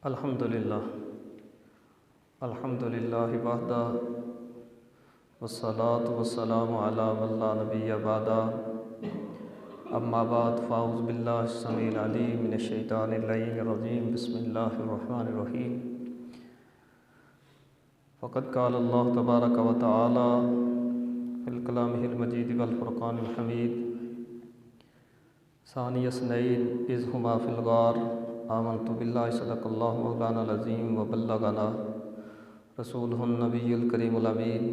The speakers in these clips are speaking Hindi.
अल्हम्दुलिल्लाह अल्हम्दुलिल्लाहि वहदा वस्सलातु वस्सलामु अला मन ला नबिय्य बअदा अम्मा बाद फ़ाऊज़ु बिल्लाहि समीउल अलीम मिनश शैतानिर रजीम बिस्मिल्लाहिर रहमानिर रहीम। फ़क़द क़ाल अल्लाहु तबारक व तआला फ़िल कलामिहिल मजीद वल फ़ुरक़ानिल हमीद सानिय स्नैन इज़ हुमा फ़िल ग़ार आमनतु बिल्लाहि सदक़ल्लाहु मौलानाल अज़ीम व बल्लगना रसूलुहुन नबियुल करीमुल अमीन।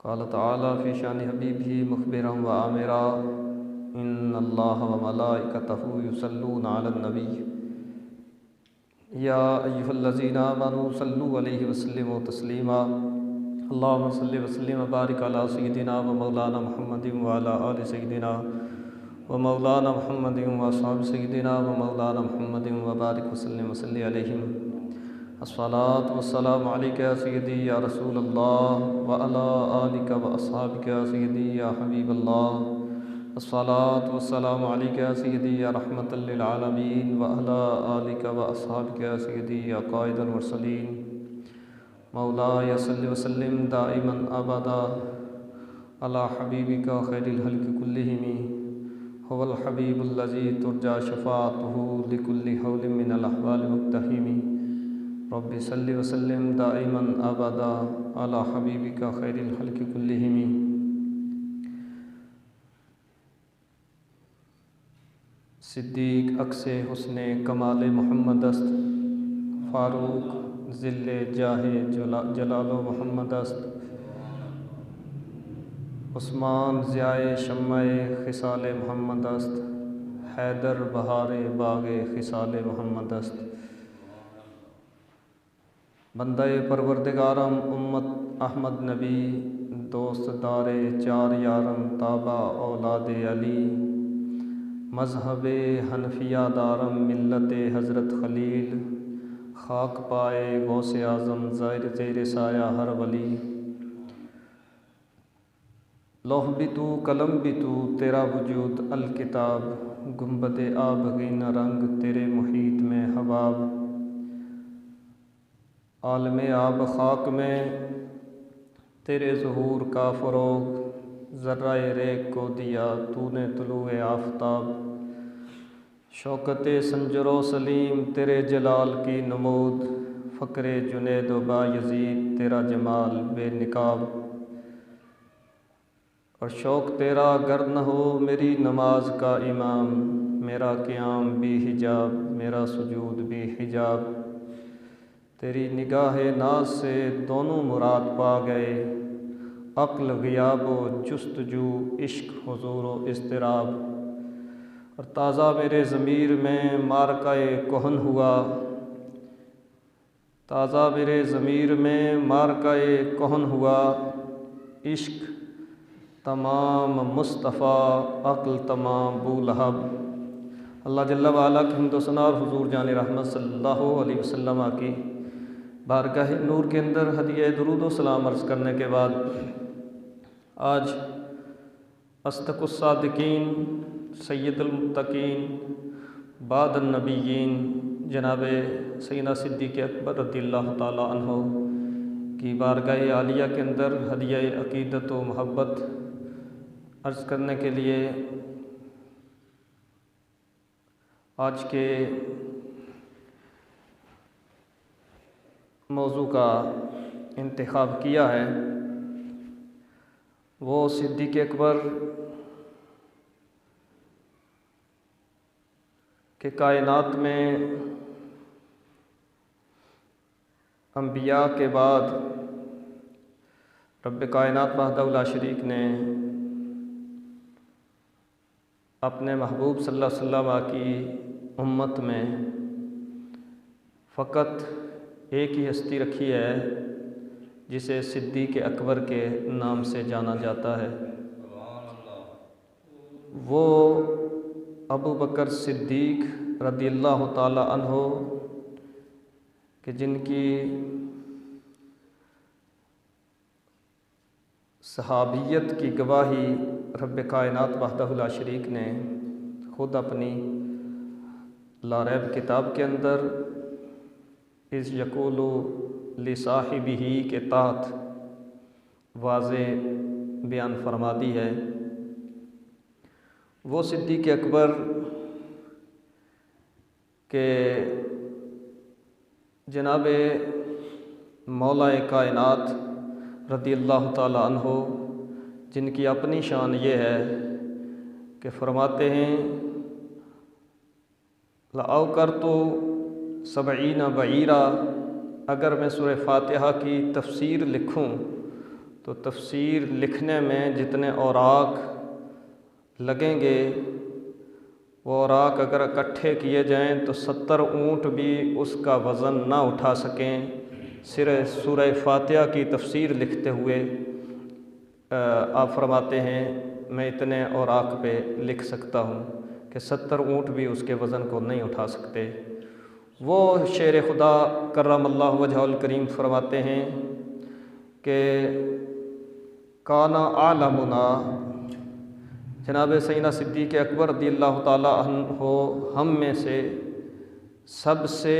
क़ाल तआला फ़ी शानि हबीबिही मुख़बिरन व आमिरा इन्नल्लाह व मलाइकतहु युसल्लूना अलन नबी या अय्युहल्लज़ीना आमनू सल्लु अलैहि वसल्लिमु तस्लीमा। अल्लाहुम्मा सल्लि व सल्लिम व बारिक अला सय्यिदिना व मौलाना मुहम्मदिन व अला आलि सय्यिदिना व मौलाना मुहम्मदिन व अस्हाबि सय्यिदिना व मौलाना मुहम्मदिन व बारिक वसल्लिम वसल्लि अलैहिम। अस्सलातु वस्सलामु अलैका या सय्यदी या रसूलल्लाह व अला आलिका व अस्हाबिका या सय्यदी या हबीबल्लाह। अस्सलातु वस्सलामु अलैका या सय्यदी या रहमतल लिल आलमीन व अला आलिका व अस्हाबिका या सय्यदी या क़ाइदुल मुरसलीन। मौलाया सल्लि व सल्लिम दाइमन अबदा अला हबीबिका खैरिल खल्क़ि कुल्लिहिम हुवल हबीबुल्लज़ी तुरजा शफ़ाअतुहु लिकुल्लि हौलिन मिनल अहवालि मुक़्तहिम। रब्बि सल्लि व सल्लिम दाइमन अबदा अला हबीबिका खैरिल खल्क़ि कुल्लिहिम। सिद्दीक़ अक्से हुस्ने कमाले मोहम्मद अस्त फ़ारूक ज़िल्ले जाहे जलालो मोहम्मद अस्त उस्मान ज़ियाए शम्माए ख़िसाले मोहम्मद अस्त हैदर बहारे बागे ख़िसाले मोहम्मद अस्त। बंदाए परवरदिगारम उम्मत अहमद नबी दोस्त दारे चार यारम ताबा औलादे अली मज़हबे हनफिया दारम मिल्लते हज़रत खलील खाक पाए गौसे आज़म ज़ेर साया हर वली। लौह भी तू कलम भी तू तेरा वजूद अल किताब गुंबद आबगीन रंग तेरे मुहीत में हबाब। आलम आब खाक में तेरे ज़ुहूर का फ़रोग़ ज़र्राए रेग को दिया तूने तुलूए आफ़ताब। शौकत संजरो सलीम तेरे जलाल की नमूद फ़क्रे जुनैद व बायज़ीद तेरा जमाल बेनिकाब। और शौक़ तेरा गर न हो मेरी नमाज का इमाम मेरा क़ियाम भी हिजाब मेरा सुजूद भी हिजाब। तेरी निगाह नाज से दोनों मुराद पा गए अक्ल ग़ियाब व जुस्तजू इश्क हुज़ूर व इज़्तिराब। और ताज़ा मेरे ज़मीर में मारकाए कोहन हुआ ताज़ा मेरे ज़मीर में मारकाए कोहन हुआ इश्क तमाम मुस्तफ़ा अक्ल तमाम बूलहब। अल्लाह जल्ला वाला की हिम्दो सना और हुज़ूर जान रहमत सल्लल्लाहु अलैहि वसल्लम की बारगाह नूर के अंदर हदिया दुरूद व सलाम अर्ज़ करने के बाद आज अस्दक़ुस सादिक़ीन सय्यदुल मुत्तक़ीन बादन नबिय्यीन जनाब सैयदना सिद्दीक़ अकबर रज़ियल्लाहु ताला अन्हु की बारगाह आलिया के अंदर हदिया अक़ीदत व मोहब्बत अर्ज़ करने के लिए आज के मौजू का इंतखाब किया है। वो सिद्दीक़ अकबर के कायनात में अंबिया के बाद रब्ब कायनात वहदहु ला शरीक ने अपने महबूब सल्लल्लाहु अलैहि वसल्लम की उम्मत में फ़कत एक ही हस्ती रखी है जिसे सिद्दीक़ अकबर के नाम से जाना जाता है। वो अबू बकर सिद्दीक़ रज़ियल्लाहु ताला अन्हु कि जिनकी सहाबियत की गवाही रब्ब कायनात वहदहु ला शरीक ने ख़ुद अपनी ला रैब किताब के अंदर इस यकूलु लिसाहिबिही के तहत वाज़े बयान फरमा दी है। वो सिद्दीक़ अकबर के जनाब मौला कायनात रज़ियल्लाहु ताला अन्हो, जिनकी अपनी शान ये है कि फरमाते हैं लाओ कर तो सबईना बईरा, अगर मैं सूरह फातिहा की तफसीर लिखूं तो तफसीर लिखने में जितने औराक लगेंगे वो औराक अगर इकट्ठे किए जाएं तो 70 ऊँट भी उसका वज़न ना उठा सकें। सिर्फ सूरह फातिहा की तफसीर लिखते हुए आप फरमाते हैं मैं इतने औराक पे लिख सकता हूँ कि 70 ऊँट भी उसके वज़न को नहीं उठा सकते। वो शेर खुदा करमल्लाहु वजहुल करीम फरमाते हैं कि काना आलमुना, जनाब सैयदना सिद्दीक़ अकबर रज़ियल्लाहु ताला अन्हो हम में से सबसे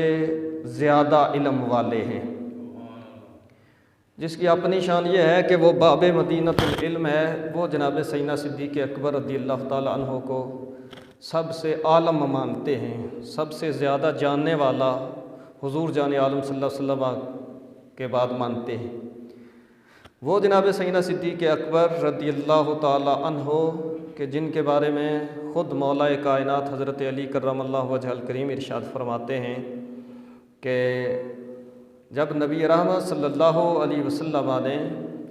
ज़्यादा इल्म वाले हैं, जिसकी अपनी शान ये है कि वो बाबे मदीनतुल इल्म है। वो जनाब सैयदना सिद्दीक़ अकबर रज़ियल्लाहु ताला अन्हो को सबसे आलम मानते हैं, सबसे ज़्यादा जानने वाला हुज़ूर जाने आलम सल्लल्लाहु अलैहि वसल्लम के बाद मानते हैं। वो जनाब सैयदना सिद्दीक़ अकबर रज़ियल्लाहु ताला अन्हो कि जिनके बारे में ख़ुद मौला कायनात हज़रत अली करमल्लाहु वजहुल करीम इरशाद फरमाते हैं कि जब नबी रहमत सल्लल्लाहु अलैहि वसल्लम ने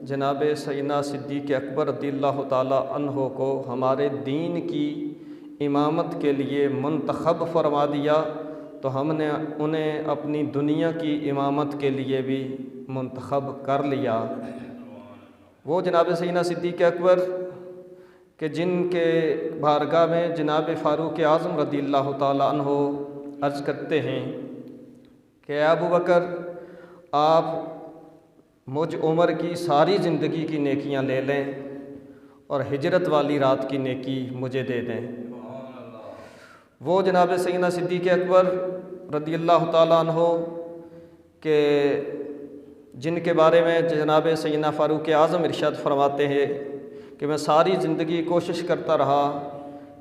जनाब सैयदना सिद्दीक़ अकबर रज़ियल्लाहु ताला अन्हो को हमारे दीन की इमामत के लिए मुंतखब फरमा दिया तो हमने उन्हें अपनी दुनिया की इमामत के लिए भी मुंतखब कर लिया। वो जनाब सैयदना सिद्दीक़ अकबर कि जिनके बारगाह में जनाब फ़ारूक़ आज़म रज़ियल्लाहु ताला अन्हो अर्ज़ करते हैं कि अबू बकर आप मुझ उमर की सारी ज़िंदगी की नेकियां ले लें और हिजरत वाली रात की नेकी मुझे दे दें। वो जनाब सैयदना सिद्दीक़ अकबर रज़ियल्लाहु ताला अन्हो के जिनके बारे में जनाब सैयदना फ़ारूक़ आज़म इरशाद फरमाते हैं कि मैं सारी ज़िंदगी कोशिश करता रहा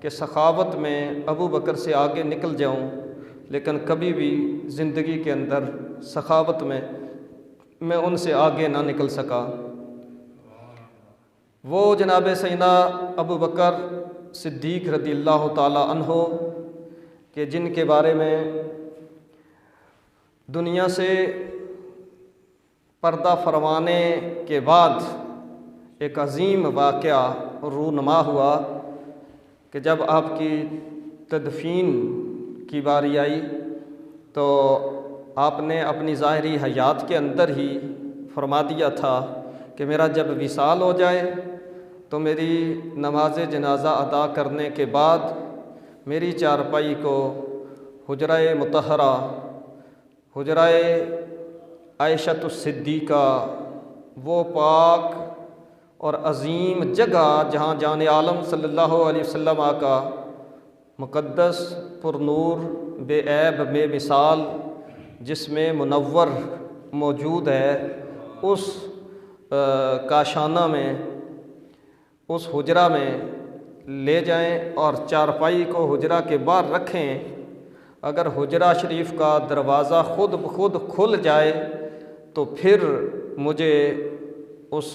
कि सखावत में अबू बकर से आगे निकल जाऊं, लेकिन कभी भी ज़िंदगी के अंदर सखावत में मैं उनसे आगे ना निकल सका। वो जनाब सैयदना अबू बकर सिद्दीक़ रज़ियल्लाहु ताला अन्हो कि जिनके बारे में दुनिया से पर्दा फरमाने के बाद एक अज़ीम वाक़या रूनुमा हुआ कि जब आपकी तदफ़ीन की बारी आई तो आपने अपनी ज़ाहिरी हयात के अंदर ही फरमा दिया था कि मेरा जब विसाल हो जाए तो मेरी नमाज जनाज़ा अदा करने के बाद मेरी चारपाई को हुजरा मुतहरा, हुजरा आयशतुस सिद्दीक़ा, वो पाक और अज़ीम जगह जहाँ जाने आलम सल्लल्लाहु अलैहि वसल्लम का मुक़द्दस पुरनूर बेऐब बेमिसाल जिसमें मुनव्वर मौजूद है, उस काशाना में, उस हुजरा में ले जाएं और चारपाई को हुजरा के बाहर रखें। अगर हुजरा शरीफ का दरवाज़ा ख़ुद ब खुद खुल जाए तो फिर मुझे उस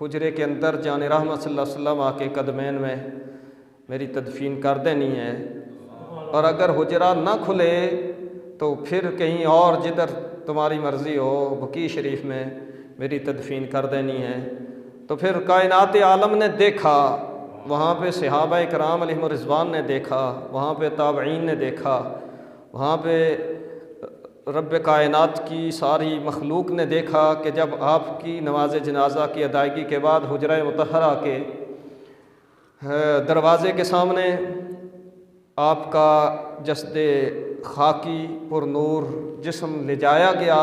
हुजरे के अंदर जाने रहमत सल्लल्लाहु अलैहि वसल्लम के कदमैन में मेरी तदफ़ीन कर देनी है, और अगर हुजरा ना खुले तो फिर कहीं और जिधर तुम्हारी मर्ज़ी हो बकी शरीफ में मेरी तदफ़ीन कर देनी है। तो फिर कायनात आलम ने देखा, वहाँ पे सहाबा इकराम अलैहिम रिज़वान ने देखा, वहाँ पे ताबईन ने देखा, वहाँ पे रब कायनात की सारी मखलूक ने देखा कि जब आपकी नमाज जनाज़ा की अदायगी के बाद हुजरा मुतहरा के दरवाज़े के सामने आपका जस्दे खाकी पुरनूर जिस्म ले जाया गया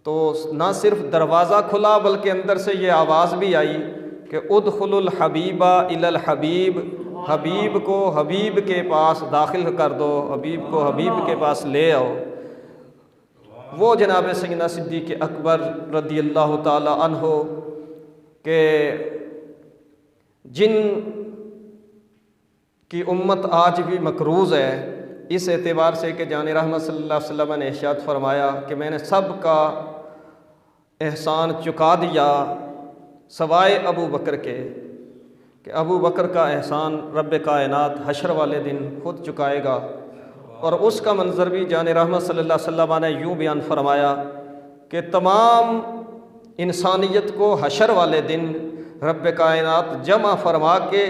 तो ना सिर्फ दरवाज़ा खुला बल्कि अंदर से ये आवाज़ भी आई कि उदखुलुल हबीबा इलल हबीब हबीब को हबीब के पास दाखिल कर दो, हबीब को हबीब के पास ले आओ। वो जनाब सैयदना सिद्दीक़ अकबर रदियल्लाहु ताला अन्हो के जिन की उम्मत आज भी मकरूज़ है, इस एतबार से कि जान रहमत सल्लल्लाहु अलैहि वसल्लम ने इरशाद फरमाया कि मैंने सब का एहसान चुका दिया सवाए अबू बकर के, कि अबू बकर का एहसान रब कायनात हशर वाले दिन खुद चुकाएगा। और उसका मंज़र भी जान रहमत सल्लल्लाहु अलैहि वसल्लम ने यूँ बयान फरमाया कि तमाम इंसानियत को हशर वाले दिन रब कायनात जमा फरमा के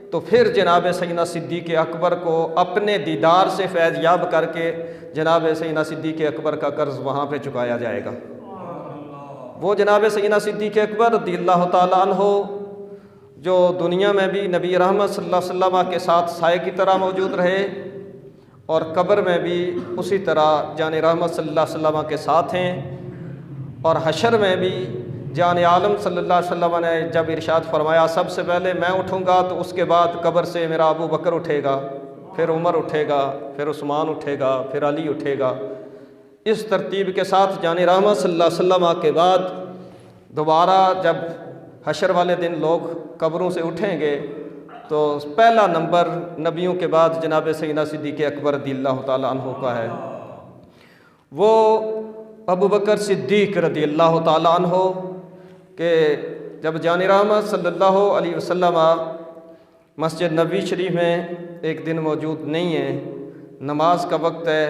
तो फिर जनाब सैयदना सिद्दीक़ अकबर को अपने दीदार से फैज़ याब करके जनाब सैयदना सिद्दीक़ अकबर का कर्ज़ वहाँ पे चुकाया जाएगा। वो जनाब सैयदना सिद्दीक़ अकबर रज़ियल्लाहु ताला अन्हो जो दुनिया में भी नबी रहमत सल्लल्लाहु अलैहि वसल्लम के साथ साए की तरह मौजूद रहे और कब्र में भी उसी तरह जान रहमत सल्लल्लाहु अलैहि वसल्लम के साथ हैं। और हशर में भी जान आलम सल्लल्लाहु अलैहि वसल्लम ने जब इरशाद फरमाया सबसे पहले मैं उठूँगा तो उसके बाद कब्र से मेरा अबू बकर उठेगा, फिर उमर उठेगा, फिर उस्मान उठेगा, फिर अली उठेगा। इस तरतीब के साथ जान रहमत सल्लल्लाहु अलैहि वसल्लम के बाद दोबारा जब हशर वाले दिन लोग कब्रों से उठेंगे तो पहला नंबर नबियों के बाद जनाब सैयदना सिद्दीक़ अकबर रज़ियल्लाहु ताला अन्हु का है। वो अबू बकर सिद्दीक़ रज़ियल्लाहु ताला अन्हु के जब जान रहमत सल्लल्लाहु अलैहि वसल्लम मस्जिद नबी शरीफ में एक दिन मौजूद नहीं है, नमाज का वक्त है,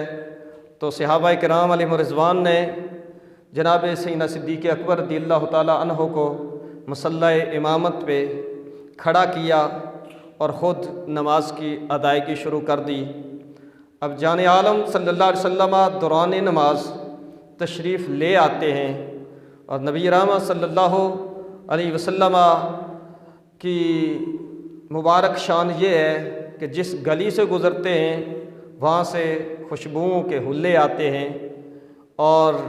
तो सहाबा किराम अलैहिम रिज़वान ने जनाब सैयदना सिद्दीक़ अकबर रज़ियल्लाहु ताला अन्हु को मुसल्ला इमामत पे खड़ा किया और ख़ुद नमाज की अदायगी शुरू कर दी। अब जान आलम सल्लल्लाहु अलैहि वसल्लम दौरान नमाज तशरीफ़ ले आते हैं और नबी रहमत सल्लल्लाहु अलैहि वसल्लम की मुबारक शान ये है कि जिस गली से गुज़रते हैं वहाँ से खुशबुओं के हुल्ले आते हैं। और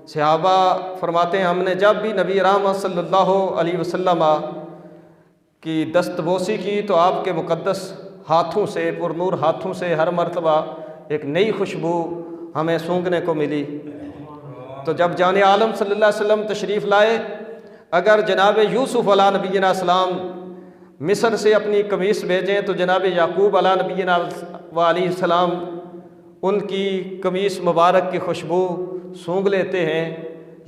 सहाबा फरमाते हैं हमने जब भी नबी रहमत सल्लल्लाहु अलैहि वसल्लम की दस्तबोसी की तो आपके मुक़द्दस हाथों से पुरनूर हाथों से हर मरतबा एक नई खुशबू हमें सूंघने को मिली। तो जब जान आलम सल्लल्लाहु अलैहि वसल्लम तशरीफ़ लाए, अगर जनाब यूसुफ़ अला नबीना सलाम मिस्र से अपनी कमीस भेजें तो जनाब याकूब अला नबीना वाली सलाम उनकी कमीस मुबारक की खुशबू सूंघ लेते हैं।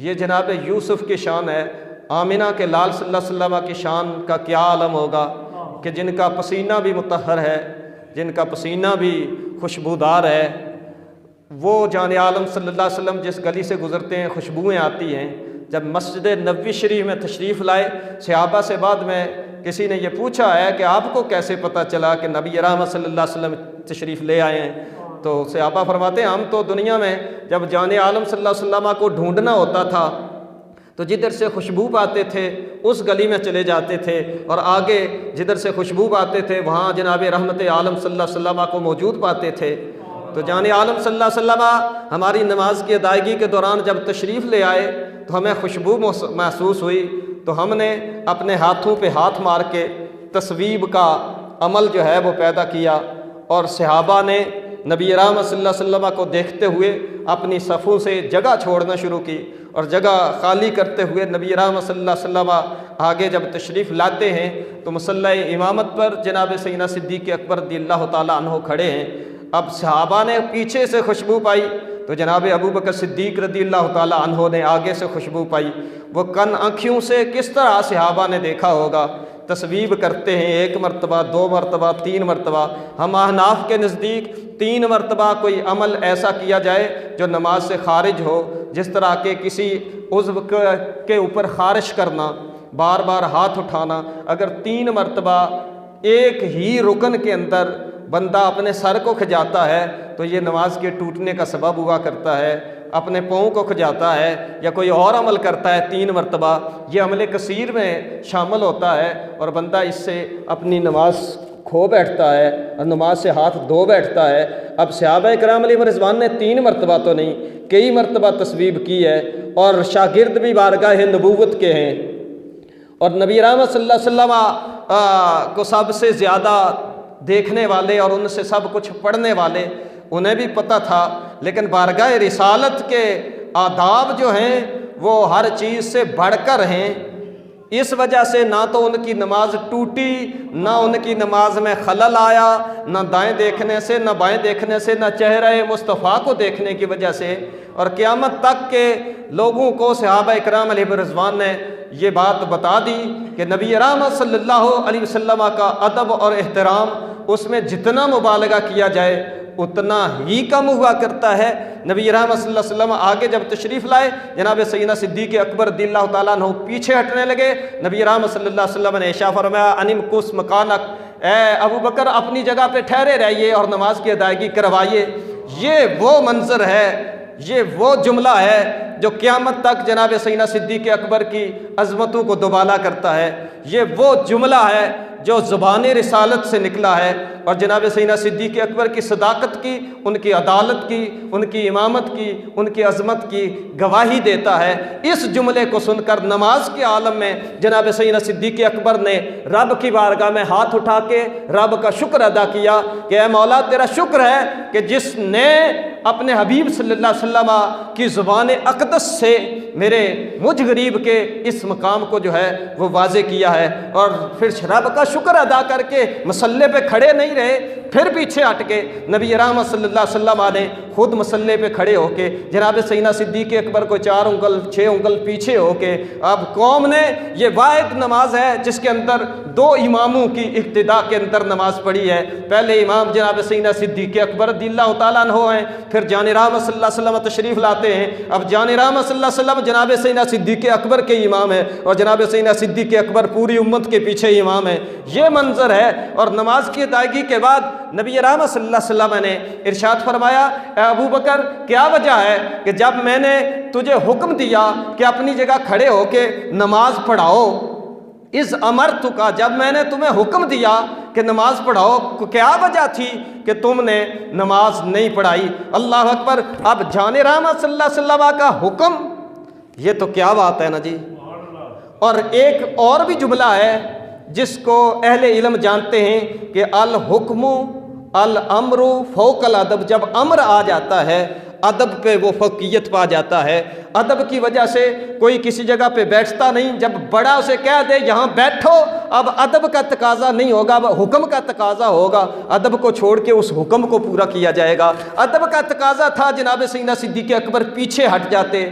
ये जनाब यूसुफ़ की शान है। आमिना के लाल सल्लल्लाहु अलैहि वसल्लम की शान का क्या आलम होगा कि जिनका पसीना भी मुतहर है, जिनका पसीना भी खुशबूदार है। वो जान आलम सल्लल्लाहु अलैहि वसल्लम जिस गली से गुज़रते हैं खुशबुएँ आती हैं। जब मस्जिद नबवी शरीफ में तशरीफ़ लाए, सहाबा से बाद में किसी ने ये पूछा है कि आपको कैसे पता चला कि नबी रहमत सल्लल्लाहु अलैहि वसल्लम तशरीफ़ ले आए हैं? तो सहाबा फरमाते हैं हम तो दुनिया में जब जान आलम सल्लल्लाहु अलैहि वसल्लम को ढूंढना होता था तो जिधर से खुशबू पाते थे उस गली में चले जाते थे और आगे जिधर से खुशबू पाते थे वहाँ जनाब रहमत आलम सल्लल्लाहु अलैहि वसल्लम को मौजूद पाते थे। तो जान आलम सल्लल्लाहु अलैहि वसल्लम हमारी नमाज की अदायगी के दौरान जब तशरीफ़ ले आए तो हमें खुशबू महसूस हुई, तो हमने अपने हाथों पे हाथ मार के तस्वीब का अमल जो है वो पैदा किया। और सहाबा ने नबी रहमत सल्लल्लाहु अलैहि वसल्लम को देखते हुए अपनी सफ़ों से जगह छोड़ना शुरू की और जगह खाली करते हुए नबी रहमत सल्लल्लाहु अलैहि वसल्लम आगे जब तशरीफ़ लाते हैं तो मुसल्ला इमामत पर जनाब सैयदना सिद्दीक़ अकबर रज़ियल्लाहु ताला अन्हु खड़े हैं। अब सहाबा ने पीछे से खुशबू पाई तो जनाब अबू बकर सिद्दीक़ रज़ियल्लाहु ताला अन्हु ने आगे से खुशबू पाई। वो कन आँखियों से किस तरह सहाबा ने देखा होगा, तस्वीब करते हैं 1 मरतबा 2 मरतबा 3 मरतबा। हम अहनाफ के नज़दीक 3 मरतबा कोई अमल ऐसा किया जाए जो नमाज से खारिज हो, जिस तरह के किसी उज़्व के ऊपर खारिश करना, बार बार हाथ उठाना, अगर 3 मरतबा एक ही रुकन के अंदर बंदा अपने सर को खजाता है तो ये नमाज के टूटने का सबब हुआ करता है। अपने पाँव को खजाता है या कोई और अमल करता है 3 मरतबा, ये अमल कसीर में शामिल होता है और बंदा इससे अपनी नमाज खो बैठता है और नमाज से हाथ धो बैठता है। अब सहाबा किराम अलैहिम रिज़वान ने 3 मरतबा तो नहीं कई मरतबा तस्वीब की है और शागिर्द भी बारगाह नबूवत के हैं। और नबी रहमत सल्लल्लाहु अलैहि वसल्लम को सबसे ज़्यादा देखने वाले और उनसे सब कुछ पढ़ने वाले, उन्हें भी पता था, लेकिन बारगाह रिसालत के आदाब जो हैं वो हर चीज़ से बढ़कर हैं। इस वजह से ना तो उनकी नमाज टूटी, ना उनकी नमाज में खलल आया, ना दाएं देखने से, ना बाएं देखने से, ना चेहरे मुस्तफ़ा को देखने की वजह से। और क़यामत तक के लोगों को सहाबा इकराम अलैहिम रिज़वान ने ये बात बता दी कि नबी रहमत सल्लल्लाहु अलैहि वसल्लम का अदब और एहतराम, उसमें जितना मुबालगा किया जाए उतना ही कम हुआ करता है। नबी रहमत सल्लल्लाहु अलैहि वसल्लम आगे जब तशरीफ़ लाए, जनाब सैयदना सिद्दीक़ अकबर रज़ियल्लाहु ताला अन्हु पीछे हटने लगे। नबी रहमत सल्लल्लाहु अलैहि वसल्लम ने इरशाद फरमाया, अनिम कुस मकानक, ए अबू बकर अपनी जगह पे ठहरे रहिए और नमाज की अदायगी करवाइए। ये वो मंजर है, ये वो जुमला है जो क़यामत तक जनाब सैयदना सिद्दीक़ अकबर की अज़मतों को दुबाला करता है। ये वो जुमला है जो ज़ुबान रिसालत से निकला है और जनाब सैयदना सिद्दीक़ अकबर की सदाकत की, उनकी अदालत की, उनकी इमामत की, उनकी अज़मत की गवाही देता है। इस जुमले को सुनकर नमाज के आलम में जनाब सैयदना सिद्दीक़ अकबर ने रब की बारगाह में हाथ उठा के रब का शुक्र अदा किया कि ऐ मौला, तेरा शुक्र है कि जिसने अपने हबीब सल्लल्लाहु अलैहि वसल्लम की ज़ुबान अक़दस से मेरे मुझ गरीब के इस मकाम को जो है वो वाज़े किया है। और फिर रब का शुक्र अदा करके मसल्ले पे खड़े नहीं रहे, फिर पीछे हट के नबी रहमत सल्लल्लाहु अलैहि वसल्लम ने खुद मसल्ले पे खड़े होके जनाब सैयदना सिद्दीक़ अकबर को 4 उंगल 6 उंगल पीछे होके, अब कौम ने ये वाहिद नमाज है जिसके अंदर 2 इमामों की इक्तिदा के अंदर नमाज पढ़ी है। पहले इमाम जनाब सैयदना सिद्दीक़ अकबर रज़ियल्लाहु ताला अन्हु हैं, फिर जान रहमत सल्लल्लाहु अलैहि वसल्लम तशरीफ़ लाते हैं। अब जान रहमत सल्लल्लाहु अलैहि वसल्लम जनाब सैयदना सिद्दीक़ अकबर के इमाम है और जनाब सैयदना सिद्दीक़ अकबर पूरी उम्मत के पीछे इमाम है। ये मंजर है। और नमाज की अदायगी के बाद नबी रहमत सल्लल्लाहु अलैहि वसल्लम ने इरशाद फरमाया, अबू बकर, क्या वजह है कि जब मैंने तुझे हुक्म दिया कि अपनी जगह खड़े होके नमाज पढ़ाओ, इस अमर तुका, जब मैंने तुम्हें हुक्म दिया कि नमाज पढ़ाओ, क्या वजह थी कि तुमने नमाज नहीं पढ़ाई? अल्लाह अकबर। अब जाने रहमत सल्लल्लाहु अलैहि वसल्लम का हुक्म, ये तो क्या बात है ना जी। और एक और भी जुमला है जिसको अहले इल्म जानते हैं कि अल हुक्मु अल अमरु फौकल अदब। जब अमर आ जाता है अदब पे वो फ़ौक़ियत पा जाता है। अदब की वजह से कोई किसी जगह पे बैठता नहीं, जब बड़ा उसे कह दे यहाँ बैठो, अब अदब का तकाजा नहीं होगा, अब हुक्म का तकाजा होगा। अदब को छोड़ के उस हुक्म को पूरा किया जाएगा। अदब का तकाजा था जनाब सैयदना सिद्दीक़ अकबर पीछे हट जाते,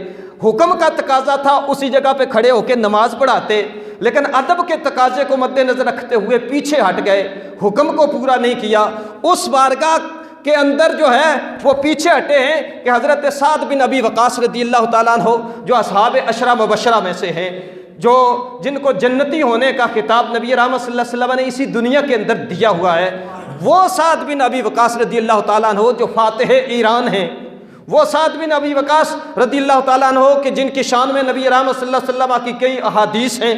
हुक्म का तकाजा था उसी जगह पे खड़े होकर नमाज पढ़ाते, लेकिन अदब के तकाजे को मद्देनजर रखते हुए पीछे हट गए, हुक्म को पूरा नहीं किया। उस बारगाह के अंदर जो है वो पीछे हटे हैं कि हज़रत साद बिन अबी वक़ास रज़ियल्लाहु ताला अन्हु, जो असहाब अशरा मुबशरा में से हैं, जो जिनको जन्नती होने का खिताब नबी रहमत सल्लल्लाहु अलैहि वसल्लम ने इसी दुनिया के अंदर दिया हुआ है, वो साद बिन अबी वक़ास रज़ियल्लाहु ताला अन्हु जो फातिह ईरान हैं, वो साद बिन अबी वक़ास रज़ियल्लाहु ताला अन्हु कि जिनकी शान में नबी रहमत सल्लल्लाहु अलैहि वसल्लम की कई अहादीस हैं,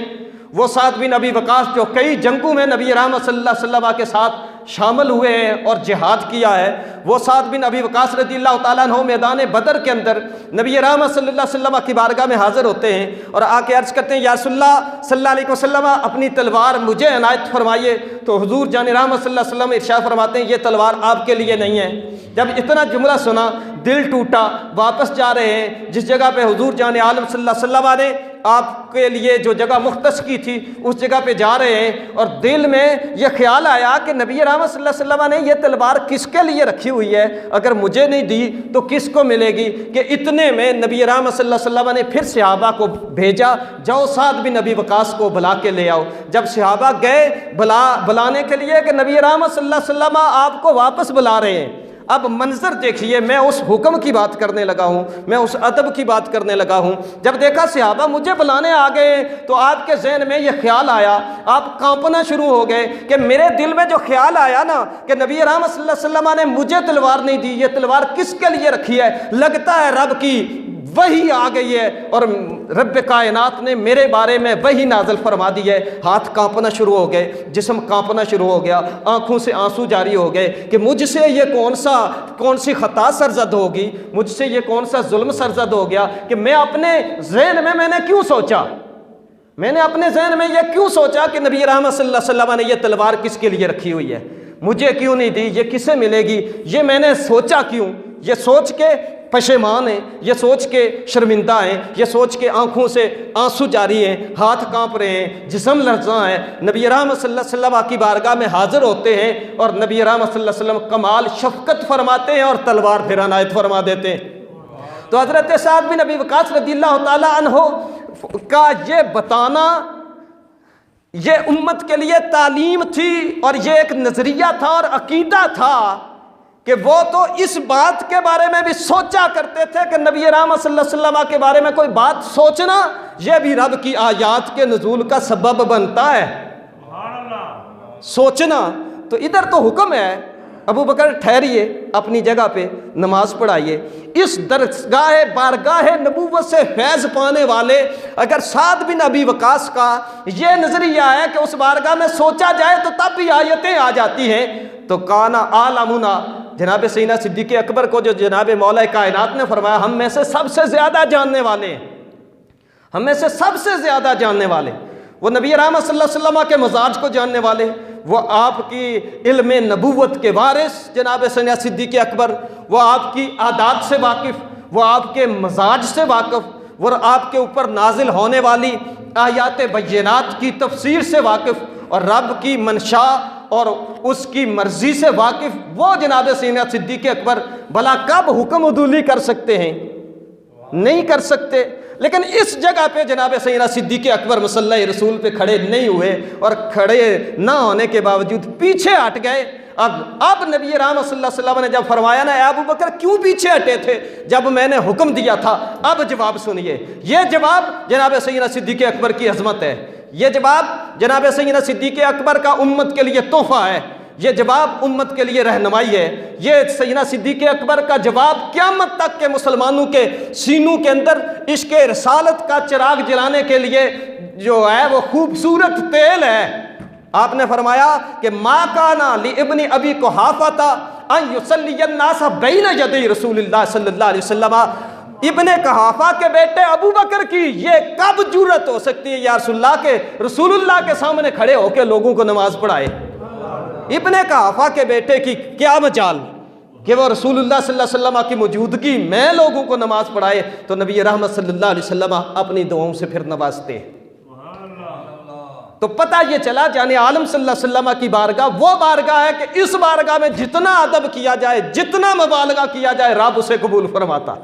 वो साद बिन अबी वक़ास जो कई जंगों में नबी रहमत सल्लल्लाहु अलैहि वसल्लम के साथ शामिल हुए हैं और जिहाद किया है, वो साद बिन अबी वक़ास रज़ियल्लाहु ताला अन्हु मैदान बदर के अंदर नबी रहमत सल्लल्लाहु अलैहि वसल्लम की बारगाह में हाज़िर होते हैं और आके अर्ज़ करते हैं, या रसूलल्लाह सल्लल्लाहु अलैहि वसल्लम अपनी तलवार मुझे इनायत फरमाइए। तो हुज़ूर जान रहमत सल्लल्लाहु अलैहि वसल्लम इरशाद फरमाते हैं, ये तलवार आपके लिए नहीं है। जब इतना जुमला सुना दिल टूटा, वापस जा रहे हैं जिस जगह पे हुज़ूर जान आलम सल्लल्लाहु अलैहि वसल्लम ने आपके लिए जो जगह मुख्तस की थी उस जगह पे जा रहे हैं और दिल में यह ख्याल आया कि नबी रहमत सल्लल्लाहु अलैहि वसल्लम ने यह तलवार किसके लिए रखी हुई है, अगर मुझे नहीं दी तो किसको मिलेगी। कि इतने में नबी रहमत सल्लल्लाहु अलैहि वसल्लम ने फिर सहाबा को भेजा, जाओ साद बिन अबी वक़ास को बुला के ले आओ। जब सहाबा गए बुलाने के लिए कि नबी रहमत सल्लल्लाहु अलैहि वसल्लम आपको वापस बुला रहे हैं, अब मंजर देखिए, मैं उस हुक्म की बात करने लगा हूँ, मैं उस अदब की बात करने लगा हूँ। जब देखा सहाबा मुझे बुलाने आ गए तो आपके जहन में यह ख्याल आया, आप कांपना शुरू हो गए कि मेरे दिल में जो ख्याल आया ना कि नबी रहमत सल्लल्लाहु अलैहि वसल्लम ने मुझे तलवार नहीं दी, ये तलवार किसके लिए रखी है, लगता है रब की वही आ गई है और रब कायनात ने मेरे बारे में वही नाज़िल फरमा दी है। हाथ कांपना शुरू हो गए, जिस्म कांपना शुरू हो गया, आंखों से आंसू जारी हो गए कि मुझसे ये कौन सी खता सरजद होगी, मुझसे ये कौन सा जुल्म सरजद हो गया कि मैं अपने ज़हन में मैंने अपने ज़हन में यह क्यों सोचा कि नबी रहमत सल्लल्लाहु अलैहि वसल्लम ने यह तलवार किसके लिए रखी हुई है। मुझे क्यों नहीं दी, ये किसे मिलेगी, ये मैंने सोचा क्यों, ये सोच के पशेमान हैं, ये सोच के शर्मिंदा हैं, ये सोच के आंखों से आंसू जारी हैं, हाथ कांप रहे हैं, जिस्म लर्ज़ा है। नबी रहमत सल्लल्लाहु अलैहि वसल्लम की बारगाह में हाजिर होते हैं और नबी रहमत सल्लल्लाहु अलैहि वसल्लम कमाल शफकत फरमाते हैं और तलवार फिर अनायत फरमा देते हैं। तो हज़रत साद बिन अबी वक़ास रज़ियल्लाहु ताला अन्हो का ये बताना, ये उम्मत के लिए तालीम थी और ये एक नज़रिया था और अकीदा था कि वो तो इस बात के बारे में भी सोचा करते थे कि नबी रहमत सल्लल्लाहु अलैहि वसल्लम के बारे में कोई बात सोचना, यह भी रब की आयात के नुज़ूल का सबब बनता है। सोचना तो इधर तो हुक्म है, अबू बकर ठहरिए अपनी जगह पे, नमाज पढ़ाइए। इस दरगाह बारगाह नबूवत से फैज़ पाने वाले अगर साद बिन अबी वकास का ये नज़रिया है कि उस बारगाह में सोचा जाए तो तब भी आयतें आ जाती हैं, तो काना आलमुना, जनाब सैयदना सिद्दीक़ अकबर को जो जनाब मौला कायनात ने फरमाया हम में से सबसे ज़्यादा जानने वाले हैं, हम में से सबसे ज़्यादा जानने वाले, वो नबी रहमत सल्लल्लाहु अलैहि वसल्लम के मजाज को जानने वाले, वो आपकी इल्म नबूवत के वारिस जनाब सैयदना सिद्दीक़ अकबर, वो आपकी आदात से वाकिफ़, वो आपके मजाज से वाकिफ़, वो आपके ऊपर नाजिल होने वाली आयात बय्यनात की तफसीर से वाकिफ़ और रब की मंशा और उसकी मर्जी से वाकिफ़ वो जनाब सैयदना सिद्दीक़ अकबर भला कब हुक्म उदूली कर सकते हैं? नहीं कर सकते। लेकिन इस जगह पे जनाब सैयदना सिद्दीक़ अकबर मसल्ला रसूल पे खड़े नहीं हुए और खड़े ना होने के बावजूद पीछे हट गए। अब नबी रहमत सल्लल्लाहु अलैहि वसल्लम ने जब फरमाया ना अबू बकर क्यों पीछे हटे थे जब मैंने हुक्म दिया था, अब जवाब सुनिए। ये जवाब जनाब सैयदना सिद्दीक़ अकबर की अजमत है, ये जवाब जनाब सैयदना सिद्दीक़ अकबर का उम्मत के लिए तोहफ़ा है, ये जवाब उम्मत के लिए रहनुमाई है। ये सैयदना सिद्दीक़ अकबर का जवाब क़यामत तक के मुसलमानों के सीनों के अंदर इश्क़ रसालत का चिराग जलाने के लिए जो है वो खूबसूरत तेल है। आपने फरमाया कि मा काना लि इब्न अबी कुहाफा अन युसल्लियन नास बैन यदै रसूलिल्लाह सल्लल्लाहु अलैहि वसल्लम। इब्ने कहाफा के बेटे अबू बकर की ये कब जुर्रत हो सकती है या रसूलुल्लाह के रसूलुल्लाह के सामने खड़े होकर लोगों को नमाज पढ़ाए? इब्ने कहाफा के बेटे की क्या मजाल कि वो रसूलुल्लाह सल्लल्लाहु अलैहि वसल्लम की मौजूदगी में लोगों को नमाज पढ़ाए। तो नबी रहमत सल्लल्लाहु अलैहि वसल्लम अपनी दुआओं से फिर नवाजते हैं। तो पता ये चला जाने आलम सल्लल्लाहु अलैहि वसल्लम की बारगाह वो बारगाह है कि इस बारगाह में जितना अदब किया जाए, जितना मुबालगा किया जाए, रब उसे कबूल फरमाता।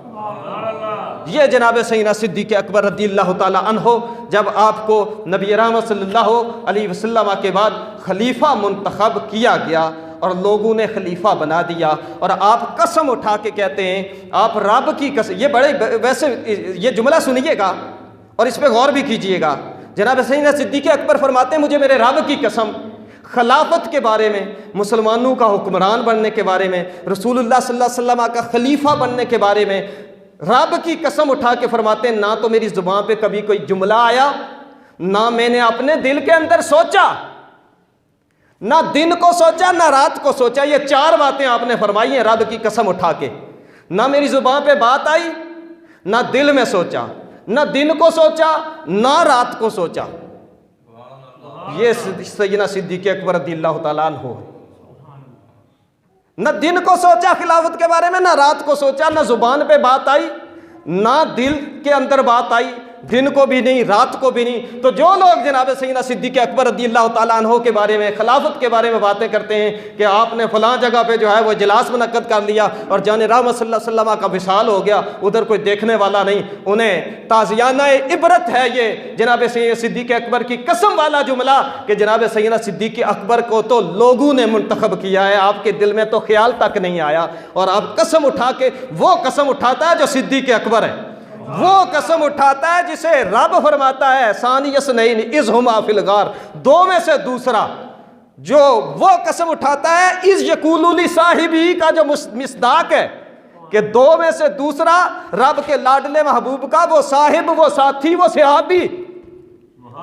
ये जनाब सैयदना सिद्दीक़ अकबर रज़ियल्लाहु ताला अन्हो जब आपको नबी रहमत सल्लल्लाहु अलैहि वसल्लम के बाद खलीफा मुंतखब किया गया और लोगों ने खलीफा बना दिया और आप कसम उठा के कहते हैं आप रब की कसम, ये बड़े वैसे ये जुमला सुनिएगा और इस पर गौर भी कीजिएगा। जनाब सैयदना सिद्दीक़ अकबर फरमाते हैं मुझे मेरे रब की कसम, खिलाफत के बारे में, मुसलमानों का हुक्मरान बनने के बारे में, रसूलुल्लाह सल्लल्लाहु अलैहि वसल्लम का खलीफा बनने के बारे में रब की कसम उठा के फरमाते हैं ना तो मेरी जुबान पे कभी कोई जुमला आया, ना मैंने अपने दिल के अंदर सोचा, ना दिन को सोचा ना रात को सोचा। ये चार बातें आपने फरमाई हैं रब की कसम उठा के। ना मेरी जुबान पे बात आई, ना दिल में सोचा, ना दिन को सोचा, ना रात को सोचा। ये सैयदना सिद्दीक़ अकबर रज़ियल्लाहु ताला अन्हु, न दिन को सोचा खिलाफत के बारे में, ना रात को सोचा, ना जुबान पे बात आई, ना दिल के अंदर बात आई, दिन को भी नहीं रात को भी नहीं। तो जो लोग जनाब सैयदना सिद्दीक़ अकबर रज़ियल्लाहु ताला अन्हु के बारे में, खिलाफत के बारे में बातें करते हैं कि आपने फलां जगह पे जो है वो इजलास मुनक्कद कर लिया और जाने रहमत सल्लल्लाहु अलैहि वसल्लम का विसाल हो गया, उधर कोई देखने वाला नहीं, उन्हें ताज़ियाना इबरत है ये जनाब सैयदना सिद्दीक़ अकबर की कसम वाला जुमला कि जनाब सैयदना सिद्दीक़ अकबर को तो लोगों ने मुंतखब किया है, आपके दिल में तो ख्याल तक नहीं आया और आप कसम उठा के वो कसम उठाता है जो सिद्दीक़ अकबर है, वो कसम उठाता है जिसे रब फरमाता है सानियस नहीं इज़ हुमा फिल गार, दो में से दूसरा, जो वो कसम उठाता है इज़ यकूलुली साहिबी का जो मिसदाक है कि दो में से दूसरा रब के लाडले महबूब का वो साहिब, वो साथी, वो सहाबी,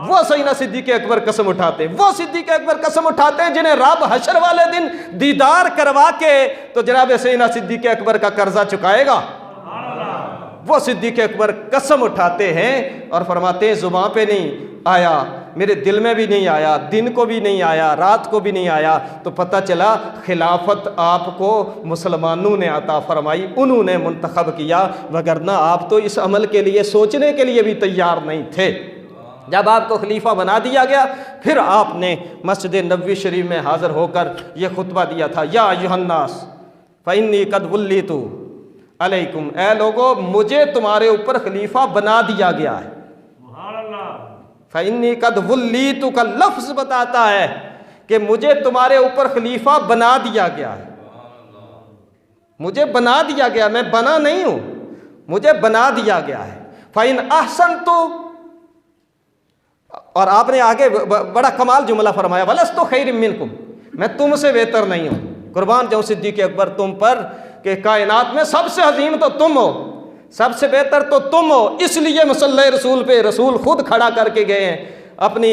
वो सैयदना सिद्दीक़ अकबर कसम उठाते हैं। वो सिद्दीक़ अकबर कसम उठाते हैं जिन्हें रब हशर वाले दिन दीदार करवा के तो जनाब सैयदना सिद्दीक़ अकबर का कर्जा चुकाएगा। वो सिद्दीक़ अकबर कसम उठाते हैं और फरमाते हैं जुबान पे नहीं आया, मेरे दिल में भी नहीं आया, दिन को भी नहीं आया, रात को भी नहीं आया, तो पता चला खिलाफत आपको मुसलमानों ने अता फरमाई, उन्होंने मुंतखब किया, वगरना आप तो इस अमल के लिए सोचने के लिए भी तैयार नहीं थे। जब आपको खलीफा बना दिया गया, फिर आपने मस्जिद नबवी शरीफ में हाज़िर होकर यह खुतबा दिया था, या अय्युहन्नास फ़इन्नी क़द वुल्लितु अलैकुम, ए लोगो मुझे तुम्हारे ऊपर खलीफा बना दिया गया है। फ़इन्नी क़द वुल्लितु का लफ्ज़ बताता है कि मुझे तुम्हारे ऊपर खलीफा बना दिया गया है। मुझे बना दिया गया, मैं बना नहीं हूं, मुझे बना दिया गया है। फ़इन अहसनतु, और आपने आगे बड़ा कमाल जुमला फरमाया, वलस्तु खैरिम मिनकुम, मैं तुमसे बेहतर नहीं हूं। कुर्बान जाऊं सिद्दीक़ अकबर तुम पर कि कायनात में सबसे अजीम तो तुम हो, सबसे बेहतर तो तुम हो। इसलिए मुसल्ला रसूल पे रसूल खुद खड़ा करके गए हैं अपनी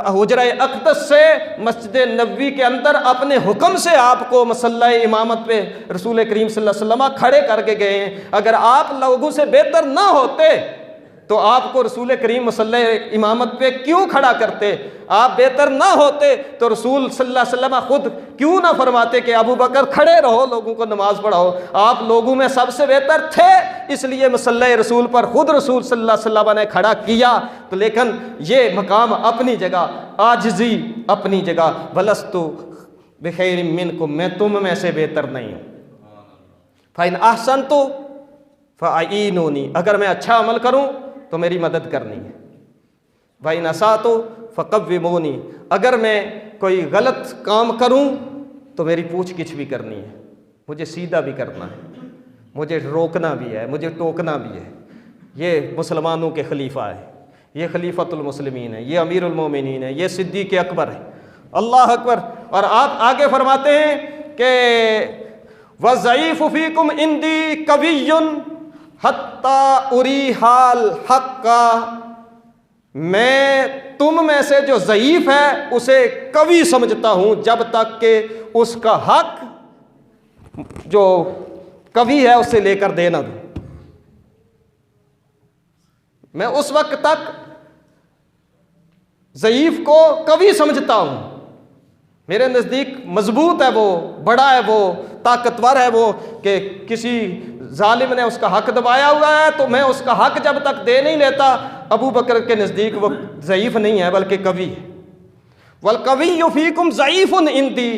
हुजरा अक़दस से मस्जिद नबवी के अंदर, अपने हुक्म से आपको मसल्ला इमामत पे रसूल करीम सल्लल्लाहु अलैहि वसल्लम खड़े करके गए हैं। अगर आप लोगों से बेहतर ना होते तो आपको रसूल करीम मसल्ला इमामत पे क्यों खड़ा करते? आप बेहतर ना होते तो रसूल सल्लल्लाहु अलैहि वसल्लम खुद क्यों ना फरमाते कि अबू बकर खड़े रहो, लोगों को नमाज पढ़ाओ। आप लोगों में सबसे बेहतर थे, इसलिए मसल्ला रसूल पर खुद रसूल सल्लल्लाहु अलैहि वसल्लम ने खड़ा किया। तो लेकिन ये मकाम अपनी जगह, आजिज़ी अपनी जगह, वलस्तु बिखैरिम मिनकुम, मैं तुम में से बेहतर नहीं हूँ। फ़इन अहसनतु फ़अईनूनी, अगर मैं अच्छा अमल करूँ तो मेरी मदद करनी है। भाई नसा तो फ़क़व्विमूनी, अगर मैं कोई गलत काम करूं तो मेरी पूछ गिछ भी करनी है, मुझे सीधा भी करना है, मुझे रोकना भी है, मुझे टोकना भी है। ये मुसलमानों के खलीफा है, ये खलीफतुल मुस्लिमीन है, ये अमीरुल मोमिनीन है, ये सिद्दीक़ अकबर है। अल्लाह अकबर। और आप आगे फरमाते हैं कि वज़ईफ़ु फ़ीकुम इंदी कवियुन हत्ता उरी हाल हक्का, मैं तुम में से जो ज़ईफ़ है उसे कवि समझता हूं जब तक कि उसका हक जो कवि है उससे लेकर दे ना दूं। मैं उस वक्त तक ज़ईफ़ को कवि समझता हूं, मेरे नज़दीक मजबूत है वो, बड़ा है वो, ताकतवर है वो, कि किसी जालिम ने उसका हक दबाया हुआ है तो मैं उसका हक जब तक दे नहीं लेता। अबू बकर के नज़दीक वो ज़ईफ़ नहीं है बल्कि कवि है। वल कविय्यु फ़ीकुम ज़ईफ़ुन इंदी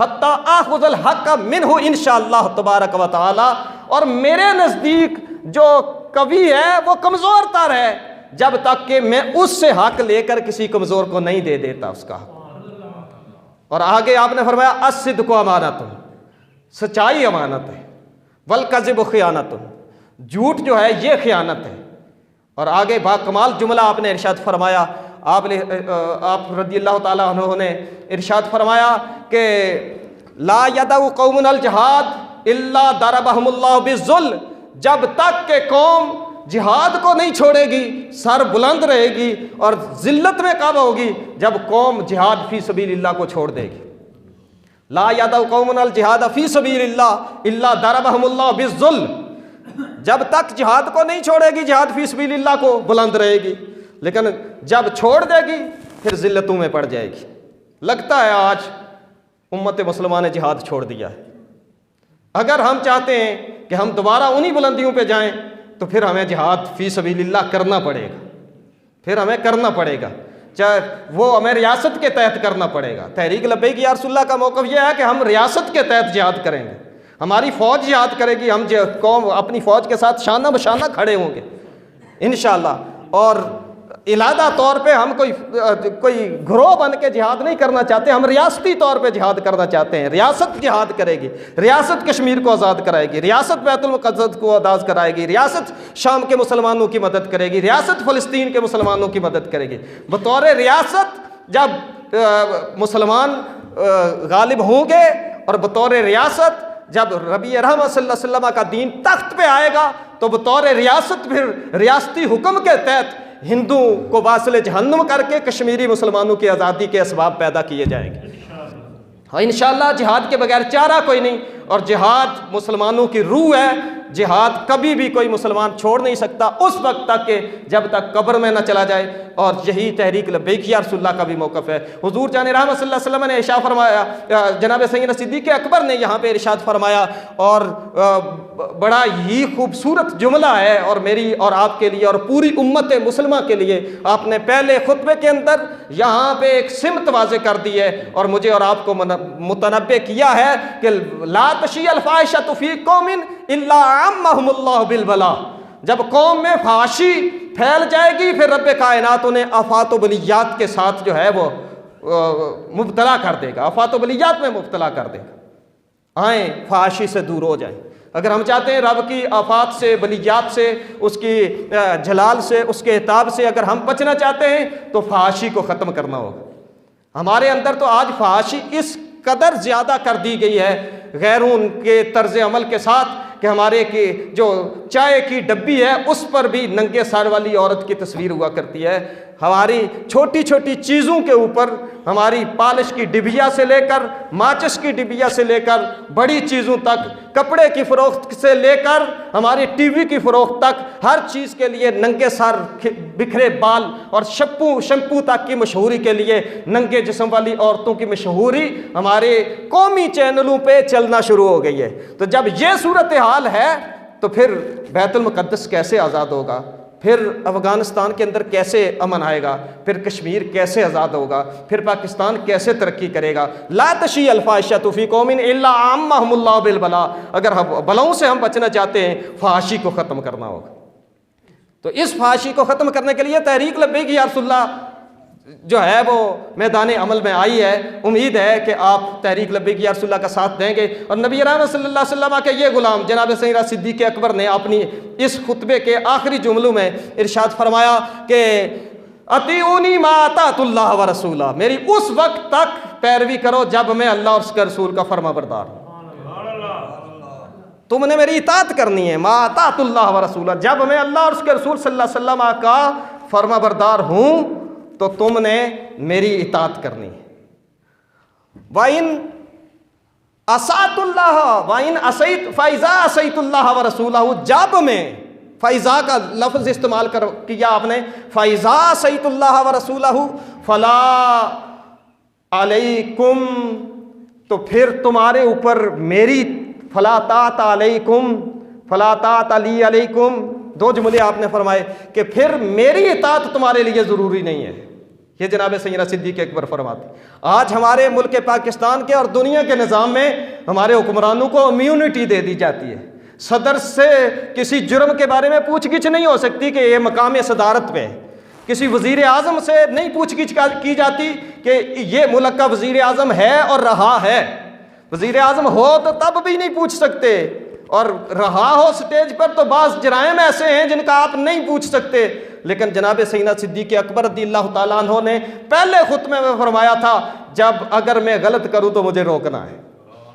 हत्ता आख़ुज़ल हक़्क़ मिन्हु इंशाअल्लाह तबारक व तआला, और मेरे नज़दीक जो कवि है वो कमज़ोर तर है जब तक कि मैं उससे हक लेकर किसी कमज़ोर को नहीं दे देता उसका हक। और आगे आपने फरमाया अस्सिद्क़ु अमानतुन, सच्चाई अमानत है, वल कज़िबु ख़ियानतुन, झूठ जो है ये ख़ियानत है। और आगे बाकमाल जुमला आपने इरशाद फरमाया, आप रज़ियल्लाहु ताला अन्हु ने इरशाद फरमाया कि ला यदउ कौमुन अल जिहाद इल्ला दरबहुमुल्लाहु बिज़ुल, जब तक के कौम जिहाद को नहीं छोड़ेगी सर बुलंद रहेगी, और ज़िल्लत में कब होगी? जब कौम जिहाद फ़ी सबीलिल्लाह को छोड़ देगी। ला यदउ कौमुन अल जिहाद फ़ी सबीलिल्लाह इल्ला दरबहुमुल्लाहु बिज़ुल, जब तक जिहाद को नहीं छोड़ेगी जिहाद फ़ी सबीलिल्लाह को बुलंद रहेगी, लेकिन जब छोड़ देगी फिर ज़िल्लतों में पड़ जाएगी। लगता है आज उम्मत मुसलमान ने जिहाद छोड़ दिया है। अगर हम चाहते हैं कि हम दोबारा उन्हीं बुलंदियों पे जाएं तो फिर हमें जिहाद फ़ी सबीलिल्लाह करना पड़ेगा, फिर हमें करना पड़ेगा, चाहे वो हमें रियासत के तहत करना पड़ेगा। तहरीक लब्बैक या रसूलल्लाह का मौक़िफ़ यह है कि हम रियासत के तहत जिहाद करेंगे, हमारी फ़ौज जिहाद करेगी, हम कौम अपनी फ़ौज के साथ शाना बशाना खड़े होंगे इंशाअल्लाह। और इलादा तौर पे हम कोई ग्रोह बन के जिहाद नहीं करना चाहते, हम रियासती तौर पे जिहाद करना चाहते हैं। रियासत जिहाद करेगी, रियासत कश्मीर को आज़ाद कराएगी, रियासत बैतुल मुक़द्दस को आज़ाद कराएगी, रियासत शाम के मुसलमानों की मदद करेगी, रियासत फ़लस्तीन के मुसलमानों की मदद करेगी। बतौर रियासत जब मुसलमान गालिब होंगे और बतौर रियासत जब रबी रहमत सल्लल्लाहु अलैहि वसल्लम का दीन तख्त पे आएगा तो बतौर रियासत फिर रियासती हुक्म के तहत हिंदू को वासिल जहन्नुम करके कश्मीरी मुसलमानों की आज़ादी के असबाब पैदा किए जाएंगे। हाँ इंशाअल्लाह जिहाद के बगैर चारा कोई नहीं। और जिहाद मुसलमानों की रूह है। जिहाद कभी भी कोई मुसलमान छोड़ नहीं सकता उस वक्त तक के जब तक कब्र में न चला जाए, और यही तहरीक लब्बैक या रसूलुल्लाह का भी मौक़िफ़ है। हुज़ूर जान रहमत सल्लल्लाहु अलैहि वसल्लम ने इरशाद फरमाया, जनाब सैयदना सिद्दीक़ अकबर ने यहाँ पे इरशाद फरमाया, और बड़ा ही खूबसूरत जुमला है और मेरी और आपके लिए और पूरी उम्मत मुसलमा के लिए। आपने पहले खुतबे के अंदर यहाँ पे एक सिमत वाज़े कर दी है और मुझे और आपको मुतनब्बे किया है कि ला तशीअल फ़ाहिशतु फ़ी कौमिन इल्ला अम्महुमुल्लाहु बिल बला। जब कौम में फाशी फैल जाएगी फिर रब्बे कायनात उन्हें आफात व बलियात के साथ जो है वो मुब्तला कर देगा, आफात व बलियात में मुब्तला कर देगा। आए फाशी से दूर हो जाएं। अगर हम चाहते हैं रब की आफात से, बलियात से, उसकी जलाल से, उसके इताब से अगर हम बचना चाहते हैं तो फाशी को ख़त्म करना होगा। हमारे अंदर तो आज फाशी इस कदर ज़्यादा कर दी गई है गैरों के तर्ज अमल के साथ कि हमारे की जो चाय की डब्बी है उस पर भी नंगे सर वाली औरत की तस्वीर हुआ करती है। हमारी छोटी छोटी चीज़ों के ऊपर, हमारी पालिश की डिबिया से लेकर, माचिस की डिबिया से लेकर, बड़ी चीज़ों तक, कपड़े की फ़रोख्त से लेकर हमारी टीवी की फ़रोख्त तक, हर चीज़ के लिए नंगे सर, बिखरे बाल और शैम्पू तक की मशहूरी के लिए नंगे जिस्म वाली औरतों की मशहूरी हमारे कौमी चैनलों पे चलना शुरू हो गई है। तो जब ये सूरत हाल है तो फिर बैतुल मुक़द्दस कैसे आज़ाद होगा, फिर अफ़गानिस्तान के अंदर कैसे अमन आएगा, फिर कश्मीर कैसे आज़ाद होगा, फिर पाकिस्तान कैसे तरक्की करेगा। ला तशीअल फ़ाहिशतु फ़ी कौमिन इल्ला अम्महुमुल्लाहु बिल बला। अगर हम बलाओं से हम बचना चाहते हैं फाशी को ख़त्म करना होगा। तो इस फाशी को ख़त्म करने के लिए तहरीक लब्बैक या रसूलुल्लाह जो है वो मैदान अमल में आई है। उम्मीद है कि आप तहरीक लब्बैक या रसूलुल्लाह का साथ देंगे। और नबी रहमत सल्लल्लाहु अलैहि वसल्लम के ये गुलाम जनाब सैयदना सिद्दीक़ अकबर ने अपनी इस खुतबे के आखिरी जुमलों में इरशाद फरमाया कि अतीऊनी मा अतातुल्लाह व रसूला, मेरी उस वक्त तक पैरवी करो जब मैं अल्लाह और उसके रसूल का फरमाबरदार हूँ। तुमने मेरी इताअत करनी है, मा अतातुल्लाह व रसूला, जब मैं अल्लाह और उसके रसूल सल्लल्लाहु अलैहि वसल्लम का फरमाबरदार हूँ तो तुमने मेरी इताअत करनी है। वाइन असातुल्लाह वाइन असैत फ़ैज़ा असैतुल्लाह व रसूलहू, जब मैं फ़ैज़ा का लफ्ज़ इस्तेमाल किया आपने, फ़ैज़ा असैतुल्लाह व रसूलहू फला अलैकुम, तो फिर तुम्हारे ऊपर मेरी फला तात अलैकुम फला तात अली अलैकुम। दो जुमले आपने फरमाए कि फिर मेरी इताअत तुम्हारे लिए ज़रूरी नहीं है। ये जनाब सैयदना सिद्दीक़ अकबर फरमाते। आज हमारे मुल्क पाकिस्तान के और दुनिया के निज़ाम में हमारे हुक्मरानों को इम्यूनिटी दे दी जाती है। सदर से किसी जुर्म के बारे में पूछगिछ नहीं हो सकती कि ये मकाम सदारत पे है। किसी वज़ीर आज़म से नहीं पूछगिछ की जाती कि ये मुल्क का वज़ीर आज़म है और रहा है। वज़ीर आज़म हो तो तब भी नहीं पूछ सकते, और रहा हो स्टेज पर तो बाज़ जराइम ऐसे हैं जिनका आप नहीं पूछ सकते। लेकिन जनाब सैयदना सिद्दीक़ अकबर रज़ियल्लाहु ताला अन्हु ने पहले खुतबे में फरमाया था, जब अगर मैं गलत करूँ तो मुझे रोकना है।